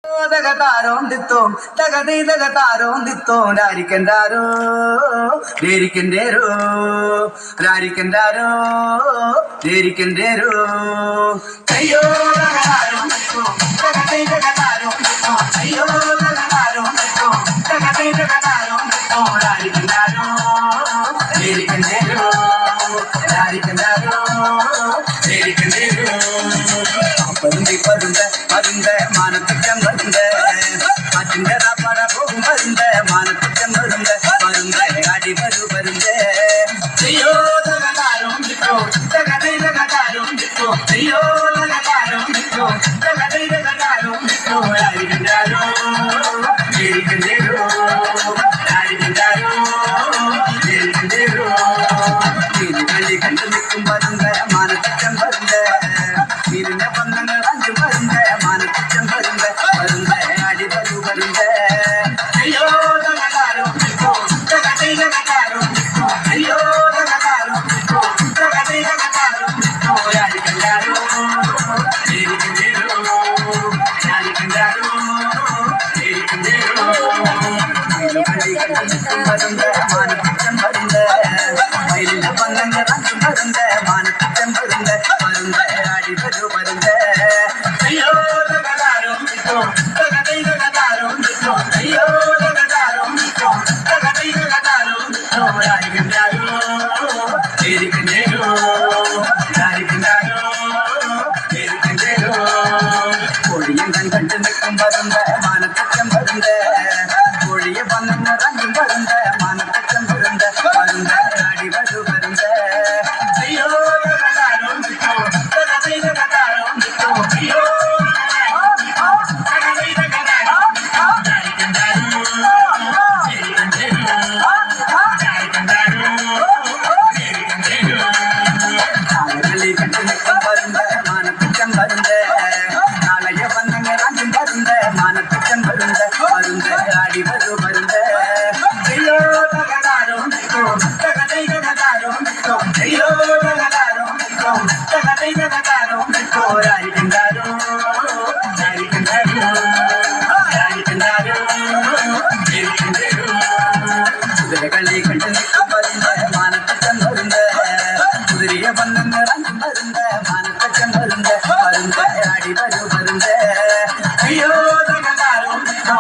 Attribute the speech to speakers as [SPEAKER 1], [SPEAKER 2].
[SPEAKER 1] തകതാരോന്തിത്തോം തകതൈ തകതാരോന്തിത്തോം രാരിക്കൻഡാരോ ദേരിക്കൻഡേരോ രാരിക്കൻഡാരോ ദേരിക്കൻഡേരോ അയ്യോ തകതാരോന്തിത്തോം തകതൈ തകതാരോന്തിത്തോം അയ്യോ തകതാരോന്തിത്തോം തകതൈ തകതാരോന്തിത്തോം രാരിക്കൻഡാരോ ദേരിക്കൻഡേരോ രാരിക്കൻഡാരോ ദേരിക്കൻഡേരോ പരുന്തി പരുന്ത പരുന്ത മാനത്തുറ്റം പരുന്ത അതിൻ്റെ പട പോകും പരുന്ത മാനത്തുറ്റം പരുന്ത പരുന്ത അടി വരു പരുന്ത അയ്യോ തകതാരം കിട്ടോ തകതൈ തകതാരം കിട്ടോ അയ്യോ തകതാരം കിട്ടോ തകതൈ തകതാരം കിട്ടോ ആയിരിക്കണ്ടാരോ ആയിരിക്കണ്ടേരോ ആയിരിക്കണ്ടാരോ ആയിരിക്കണ്ടേരോ നീതി കണ്ടി കണ്ടു നിൽക്കും പരുന്ത മാനത്തുറ്റം പരുന്ത നീരിന്റെ ബന്ധങ്ങൾ അഞ്ചു പരുന്ത മാനത്തുറ്റം പരുന്ത പരുന്ത അടി വരു പരുന്ത അയ്യോ തകതാരം കിട്ടോ തകതൈ തകതാരം കിട്ടോ അയ്യോ തകതാരം കിട്ടോ തകതൈ തകതാരം കിട്ടോ ആയിരിക്കണ്ടാരോ ആയിരിക്കണ്ടേരോ ആയിരിക്കണ്ടാരോ ആയിരിക്കണ്ടേരോ നീലു കണ്ടി കണ്ടു നിൽക്കും പരുന്ത മാനത്തുറ്റം പരുന്ത മയിലിന്റെ ബന്ധങ്ങൾ അഞ്ചു പരുന്ത മാനത്തുറ്റം പരുന്ത പരുന്ത അടി വരു പരുന്ത അയ്യോ തകതാരം കിട്ടോ തകതൈ തകതാരം കിട്ടോ അയ്യോ തകതാരം കിട്ടോ തകതൈ തകതാരം കിട്ടോ ആയിരിക്കണ്ടാരോ ആയിരിക്കണ്ടേരോ ആയിരിക്കണ്ടാരോ ആയിരിക്കണ്ടേരോ കോഴിയും കണ്ടു നിൽക്കും പരുന്ത മാനത്തുറ്റം പരുന്ത കോഴിയെ വന്നു റഞ്ചും പരുന്ത മാനത്തുറ്റം പരുന്ത പരുന്ത അടി വരു പരുന്ത അയ്യോ തകതാരം കിട്ടോ തകതൈ തകതാരം കിട്ടോ അയ്യോ തകതൈ തകതാരം കിട്ടോ ആയിരിക്കണ്ടാരോ ആയിരിക്കണ്ടേരോ ആയിരിക്കണ്ടാരോ ആയിരിക്കണ്ടേരോ നാളെ കണ്ടു നിൽക്കും പരുന്ത മാനത്തുറ്റം പരുന്ത നാളെയ വന്നങ്ങൾ അഞ്ചും പരുന്ത മാനത്തുറ്റം പരുന്ത പരുന്ത അടി വരു പരുന്ത അയ്യോ തകതാരം കിട്ടോ തകതൈ തകതാരം കിട്ടോ അയ്യോ തകതാരം കിട്ടോ തകതൈ തകതാരം കിട്ടോ ആയിരിക്കണ്ടാരോ ആയിരിക്കണ്ടാരോ ആയിരിക്കണ്ടാരോ ആയിരിക്കണ്ടേരോ കുതിരകളി കണ്ടു നിൽക്കും പരുന്ത മാനത്തുറ്റം പരുന്ത കുതിരയെ വന്നങ്ങൾ അഞ്ചും പരുന്ത മാനത്തുറ്റം പരുന്ത പരുന്ത അടി വരു പരുന്ത അയ്യോ തകതാരം കിട്ടോ